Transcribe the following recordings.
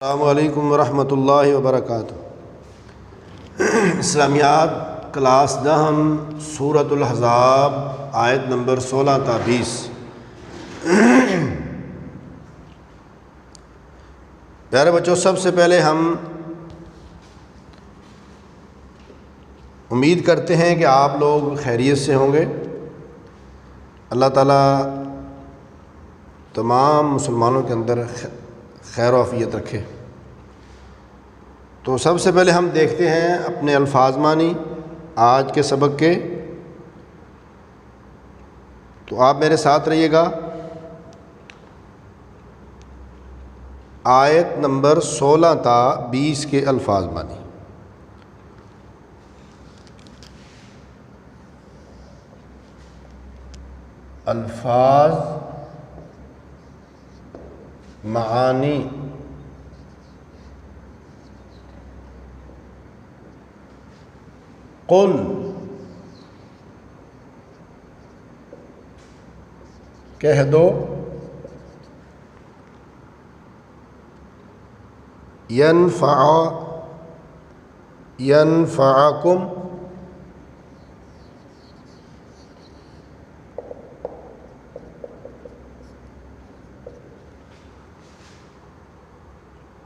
السلام علیکم ورحمۃ اللہ وبرکاتہ۔ اسلامیات کلاس دہم سورۃ الاحزاب آیت نمبر 16 تا 20۔ پیارے بچوں، سب سے پہلے ہم امید کرتے ہیں کہ آپ لوگ خیریت سے ہوں گے۔ اللہ تعالیٰ تمام مسلمانوں کے اندر خیر و عافیت رکھے۔ تو سب سے پہلے ہم دیکھتے ہیں اپنے الفاظ معنی آج کے سبق کے، تو آپ میرے ساتھ رہیے گا۔ آیت نمبر 16 تا 20 کے الفاظ معنی۔ الفاظ معانی قل کہہ دو، ینفعکم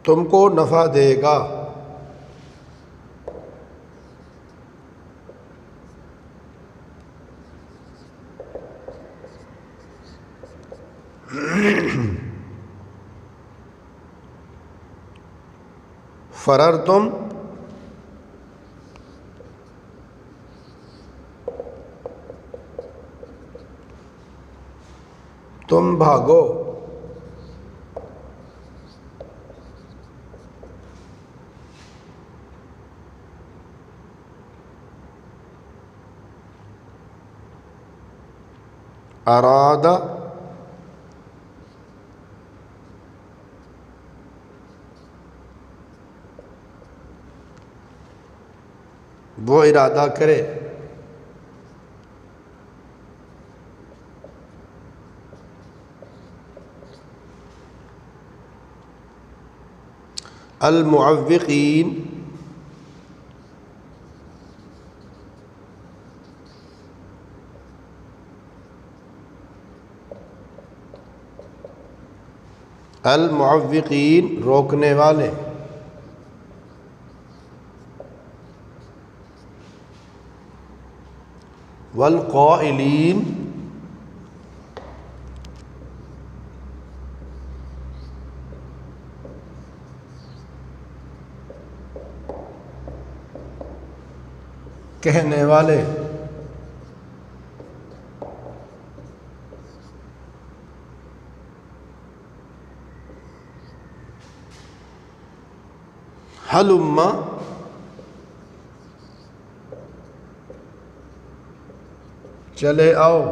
تم کو نفع دے گا۔ فررتم تم بھاگو، ارادہ وہ ارادہ کرے، المعوقین المعوقین روکنے والے، والقائلین کہنے والے، ہلم چلے آؤ،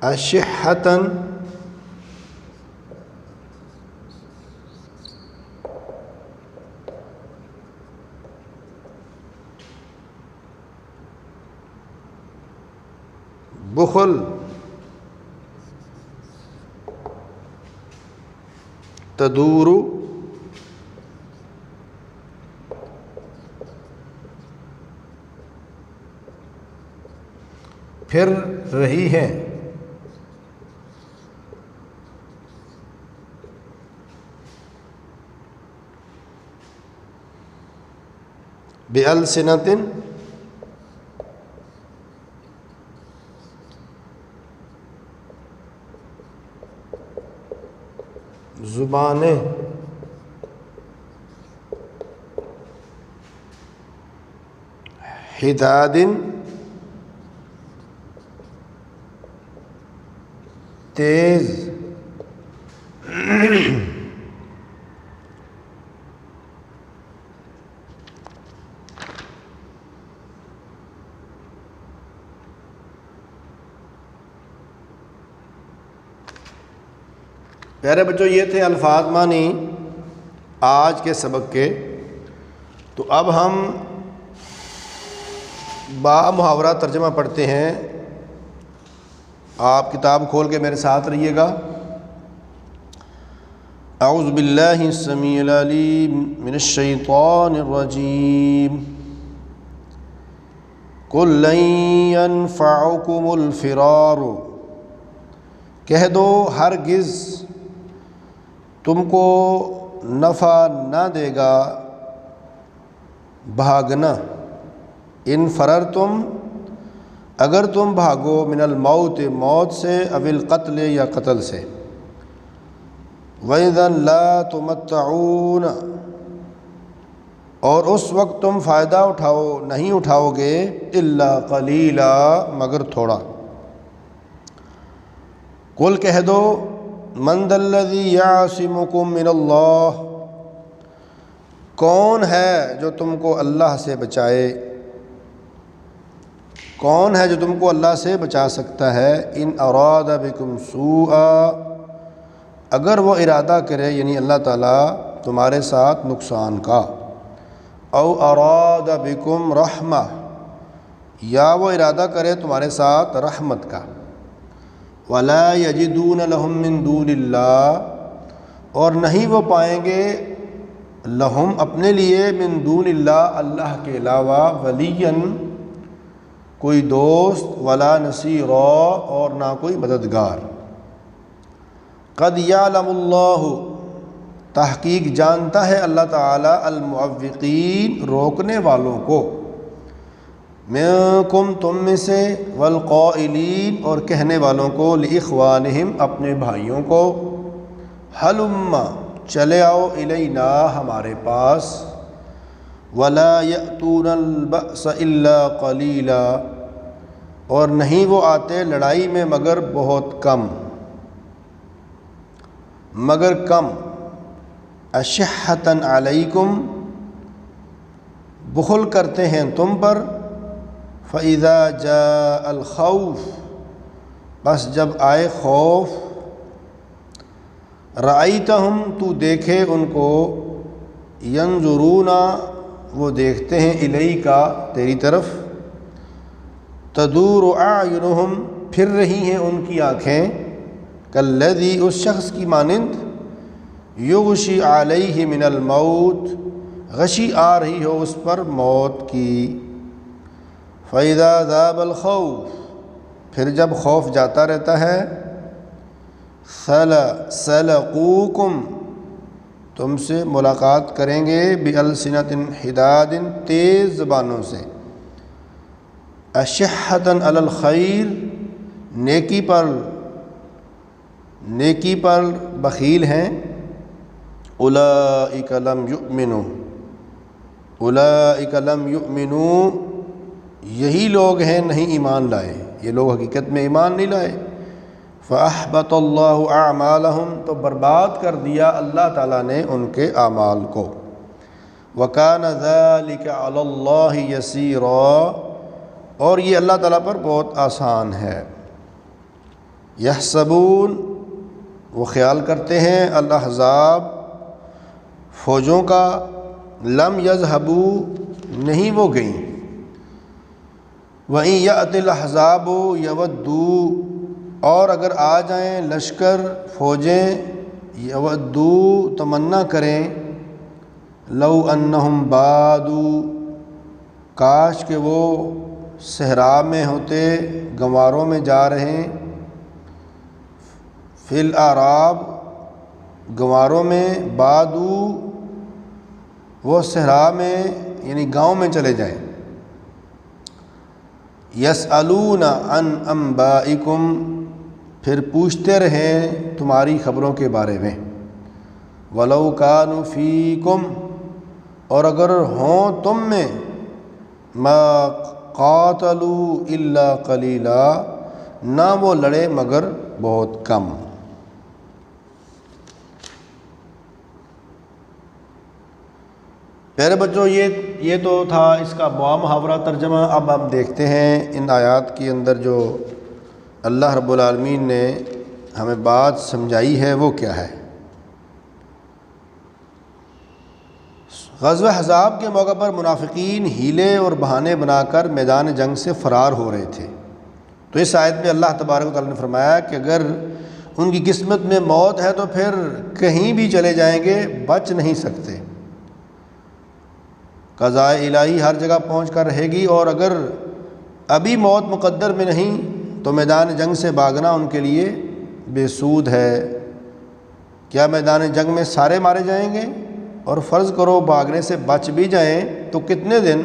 اشحۃً بخل، تدور پھر رہی ہے، بِأَلْسِنَةٍ زبانیں، حداد تیز، پیارے بچوں یہ تھے الفاظ معنی آج کے سبق کے۔ تو اب ہم با محاورہ ترجمہ پڑھتے ہیں آپ کتاب کھول کے میرے ساتھ رہیے گا۔ اعوذ باللہ السمیع العلیم من الشیطان الرجیم قل لن ينفعکم الفرار، کہہ دو ہرگز تم کو نفع نہ دے گا بھاگنا، ان فررتم اگر تم بھاگو، من الموت موت سے، او القتل یا قتل سے، وَإِذًا لَا تُمَتَّعُونَ اور اس وقت تم فائدہ نہیں اٹھاؤ گے، الا قلیلا مگر تھوڑا۔ قل کہہ دو، من ذا الذی یعصمکم من اللہ، کون ہے جو تم کو اللہ سے بچائے، کون ہے جو تم کو اللہ سے بچا سکتا ہے، ان اراد بکم سوءا اگر وہ ارادہ کرے، یعنی اللہ تعالیٰ تمہارے ساتھ نقصان کا، او اراد بکم رحمہ یا وہ ارادہ کرے تمہارے ساتھ رحمت کا، ولا یجدون لہم من دون اللہ اور نہیں وہ پائیں گے لہم اپنے لیے، من دون اللہ اللہ کے علاوہ، ولیا کوئی دوست، ولا نصیرا اور نہ کوئی مددگار۔ قد یعلم اللہ تحقیق جانتا ہے اللہ تعالیٰ، المعوقین روکنے والوں کو، منکم تم میں سے، والقائلین اور کہنے والوں کو، لاخوانہم اپنے بھائیوں کو، ہلم چلے آؤ، الینا ہمارے پاس، ولا یأتون البأس الا قلیلا اور نہیں وہ آتے لڑائی میں مگر بہت کم، اشحۃ علیکم بخل کرتے ہیں تم پر، فاذا جاء الخوف بس جب آئے خوف، رأیتہم تو دیکھے ان کو، ینظرون وہ دیکھتے ہیں، الیک تیری طرف، تدور اعینہم پھر رہی ہیں ان کی آنکھیں، کالذی اس شخص کی مانند، یغشی علیہ من الموت غشی آ رہی ہو اس پر موت کی، فاذا ذاب الخوف پھر جب خوف جاتا رہتا ہے، سلقوکم تم سے ملاقات کریں گے، بألسنۃ حداد تیز زبانوں سے، اشحۃ علی الخیر نیکی پر بخیل ہیں، اولئک لم یؤمنوا یہی لوگ ہیں نہیں ایمان لائے، یہ لوگ حقیقت میں ایمان نہیں لائے، فأحبط اللہ اعمالہم تو برباد کر دیا اللہ تعالیٰ نے ان کے اعمال کو، وکان ذلک علی اللہ یسیرا اور یہ اللہ تعالیٰ پر بہت آسان ہے، یحسبون وہ خیال کرتے ہیں، الاحزاب فوجوں کا، لم یذهبوا نہیں وہ گئیں، وَإِن یأتی الْأَحْزَابُ یودوا اور اگر آ جائیں لشکر فوجیں، یودوا تمنا کریں، لو انہم بادوا کاش کہ وہ صحرا میں ہوتے، گنواروں میں جا رہے، فی الاعراب گنواروں میں، بادوا وہ صحرا میں یعنی گاؤں میں چلے جائیں، یسألون عن انبائکم پھر پوچھتے رہیں تمہاری خبروں کے بارے میں، ولو کانوا فیکم اور اگر ہوں تم میں، ما قاتلوا الا قلیلا نہ وہ لڑے مگر بہت کم۔ پیارے بچوں، یہ تو تھا اس کا محاورہ ترجمہ۔ اب ہم دیکھتے ہیں ان آیات کے اندر جو اللہ رب العالمین نے ہمیں بات سمجھائی ہے وہ کیا ہے۔ غزوہ احزاب کے موقع پر منافقین ہیلے اور بہانے بنا کر میدان جنگ سے فرار ہو رہے تھے، تو اس آیت میں اللہ تبارک و تعالیٰ نے فرمایا کہ اگر ان کی قسمت میں موت ہے تو پھر کہیں بھی چلے جائیں گے، بچ نہیں سکتے۔ قضاء الہی ہر جگہ پہنچ کر رہے گی، اور اگر ابھی موت مقدر میں نہیں تو میدان جنگ سے بھاگنا ان کے لیے بے سود ہے۔ کیا میدان جنگ میں سارے مارے جائیں گے؟ اور فرض کرو بھاگنے سے بچ بھی جائیں تو کتنے دن؟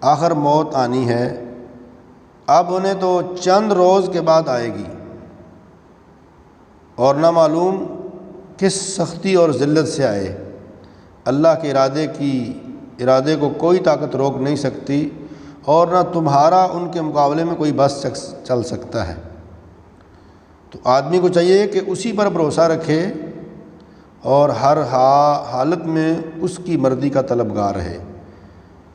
آخر موت آنی ہے، اب انہیں تو چند روز کے بعد آئے گی، اور نہ معلوم کس سختی اور ذلت سے آئے۔ اللہ کے ارادے کو کوئی طاقت روک نہیں سکتی، اور نہ تمہارا ان کے مقابلے میں کوئی بس چل سکتا ہے۔ تو آدمی کو چاہیے کہ اسی پر بھروسہ رکھے اور ہر حالت میں اس کی مرضی کا طلبگار رہے،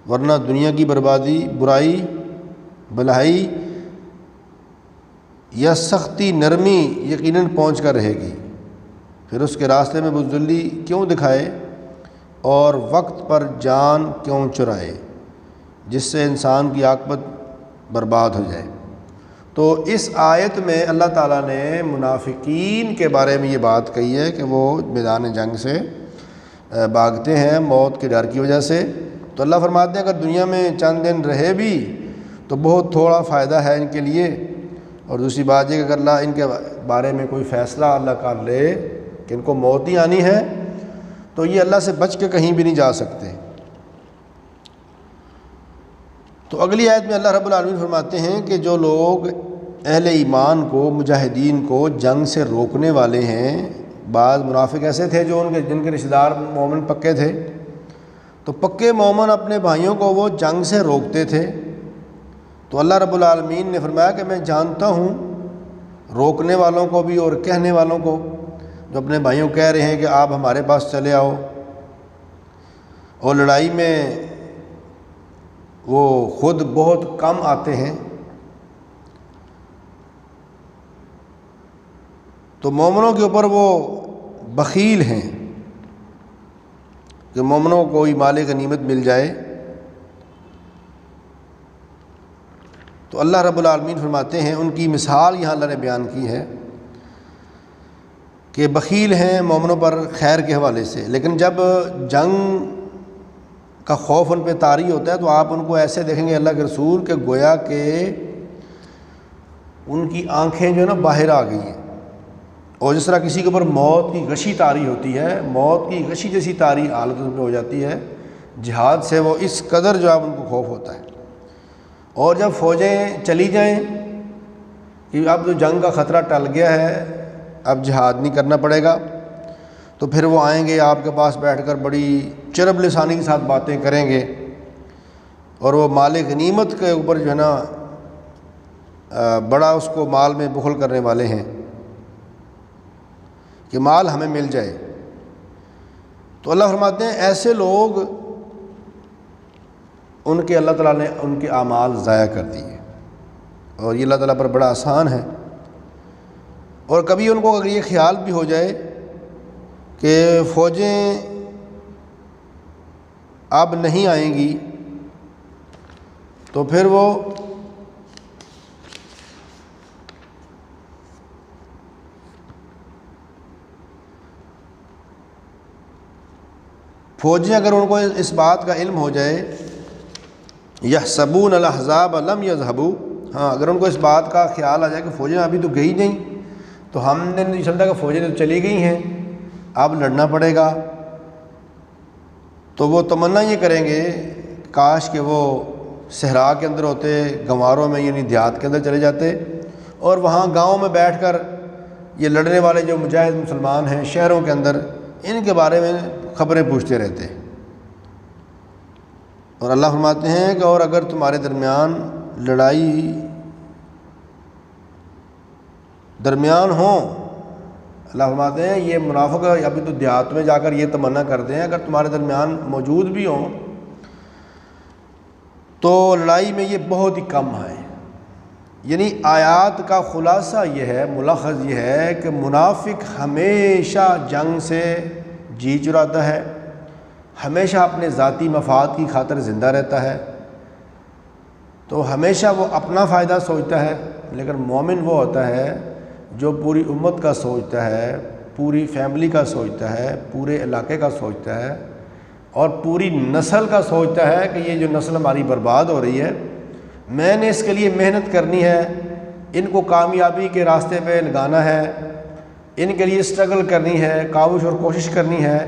ورنہ دنیا کی بربادی، برائی، بھلائی یا سختی نرمی یقیناً پہنچ کر رہے گی۔ پھر اس کے راستے میں بزدلی کیوں دکھائے اور وقت پر جان کیوں چرائے، جس سے انسان کی عاقبت برباد ہو جائے۔ تو اس آیت میں اللہ تعالیٰ نے منافقین کے بارے میں یہ بات کہی ہے کہ وہ میدان جنگ سے بھاگتے ہیں موت کے ڈر کی وجہ سے۔ تو اللہ فرماتے ہیں اگر دنیا میں چند دن رہے بھی تو بہت تھوڑا فائدہ ہے ان کے لیے، اور دوسری بات یہ کہ اگر اللہ ان کے بارے میں کوئی فیصلہ اللہ کر لے کہ ان کو موت ہی آنی ہے تو یہ اللہ سے بچ کے کہیں بھی نہیں جا سکتے۔ تو اگلی آیت میں اللہ رب العالمین فرماتے ہیں کہ جو لوگ اہل ایمان کو، مجاہدین کو جنگ سے روکنے والے ہیں، بعض منافق ایسے تھے جن کے رشتہ دار مومن پکے تھے، تو پکے مومن اپنے بھائیوں کو وہ جنگ سے روکتے تھے۔ تو اللہ رب العالمین نے فرمایا کہ میں جانتا ہوں روکنے والوں کو بھی اور کہنے والوں کو، جو اپنے بھائیوں کو کہہ رہے ہیں کہ آپ ہمارے پاس چلے آؤ، اور لڑائی میں وہ خود بہت کم آتے ہیں۔ تو مومنوں کے اوپر وہ بخیل ہیں کہ مومنوں کو کوئی مال غنیمت مل جائے۔ تو اللہ رب العالمین فرماتے ہیں ان کی مثال یہاں اللہ نے بیان کی ہے کہ بخیل ہیں مومنوں پر خیر کے حوالے سے، لیکن جب جنگ کا خوف ان پہ طاری ہوتا ہے تو آپ ان کو ایسے دیکھیں گے اللہ کے رسول کہ گویا کہ ان کی آنکھیں جو ہے نا باہر آ گئی ہیں، اور جس طرح کسی کے اوپر موت کی غشی طاری ہوتی ہے، موت کی غشی جیسی طاری حالت ان پہ ہو جاتی ہے جہاد سے، وہ اس قدر جو اب ان کو خوف ہوتا ہے۔ اور جب فوجیں چلی جائیں کہ اب جو جنگ کا خطرہ ٹل گیا ہے، اب جہاد نہیں کرنا پڑے گا، تو پھر وہ آئیں گے آپ کے پاس بیٹھ کر بڑی چرب لسانی کے ساتھ باتیں کریں گے، اور وہ مال غنیمت کے اوپر جو ہے نا بڑا اس کو مال میں بخل کرنے والے ہیں کہ مال ہمیں مل جائے۔ تو اللہ فرماتے ہیں ایسے لوگ ان کے اللہ تعالیٰ نے ان کے اعمال ضائع کر دیے، اور یہ اللہ تعالیٰ پر بڑا آسان ہے۔ اور کبھی ان کو اگر یہ خیال بھی ہو جائے کہ فوجیں اب نہیں آئیں گی تو پھر وہ فوجیں اگر ان کو اس بات کا علم ہو جائے یحسبون الاحزاب لم یذهبوا، ہاں اگر ان کو اس بات کا خیال آ جائے کہ فوجیں ابھی تو گئی نہیں، تو ہم نے نہیں سمجھا کہ فوجیں تو چلی گئی ہیں اب لڑنا پڑے گا، تو وہ تمنا یہ کریں گے کاش کہ وہ صحرا کے اندر ہوتے، گنواروں میں یعنی دیہات کے اندر چلے جاتے، اور وہاں گاؤں میں بیٹھ کر یہ لڑنے والے جو مجاہد مسلمان ہیں شہروں کے اندر ان کے بارے میں خبریں پوچھتے رہتے۔ اور اللہ فرماتے ہیں کہ اور اگر تمہارے درمیان لڑائی ہوں، اللہ فرماتے ہیں یہ منافق ابھی تو دیہات میں جا کر یہ تمنا کرتے ہیں اگر تمہارے درمیان موجود بھی ہوں تو لڑائی میں یہ بہت ہی کم ہے۔ یعنی آیات کا خلاصہ یہ ہے، ملخص یہ ہے کہ منافق ہمیشہ جنگ سے جی چراتا ہے، ہمیشہ اپنے ذاتی مفاد کی خاطر زندہ رہتا ہے، تو ہمیشہ وہ اپنا فائدہ سوچتا ہے، لیکن مومن وہ ہوتا ہے جو پوری امت کا سوچتا ہے، پوری فیملی کا سوچتا ہے، پورے علاقے کا سوچتا ہے اور پوری نسل کا سوچتا ہے کہ یہ جو نسل ہماری برباد ہو رہی ہے، میں نے اس کے لیے محنت کرنی ہے، ان کو کامیابی کے راستے پہ لگانا ہے، ان کے لیے اسٹرگل کرنی ہے، کاوش اور کوشش کرنی ہے،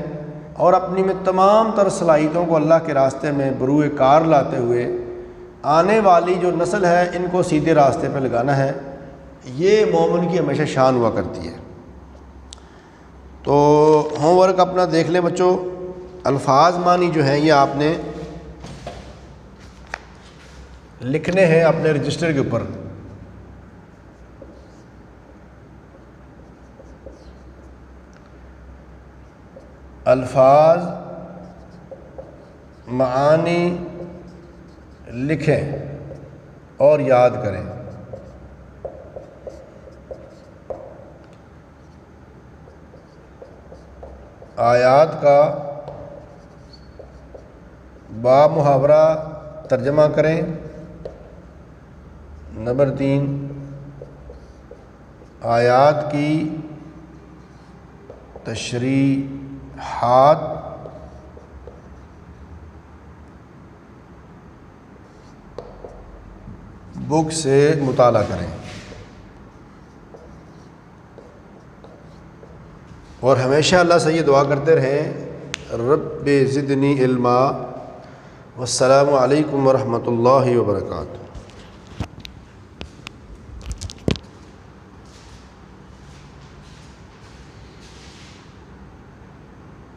اور اپنی میں تمام تر صلاحیتوں کو اللہ کے راستے میں بروئے کار لاتے ہوئے آنے والی جو نسل ہے ان کو سیدھے راستے پہ لگانا ہے۔ یہ مومن کی ہمیشہ شان ہوا کرتی ہے۔ تو ہوم ورک اپنا دیکھ لیں بچوں، الفاظ معنی جو ہیں یہ آپ نے لکھنے ہیں اپنے رجسٹر کے اوپر۔ الفاظ معانی لکھیں اور یاد کریں۔ آیات کا با محاورہ ترجمہ کریں۔ نمبر 3، آیات کی تشریحات بک سے مطالعہ کریں، اور ہمیشہ اللہ سے یہ دعا کرتے رہیں رب زدنی علما۔ والسلام علیکم ورحمۃ اللہ وبرکاتہ۔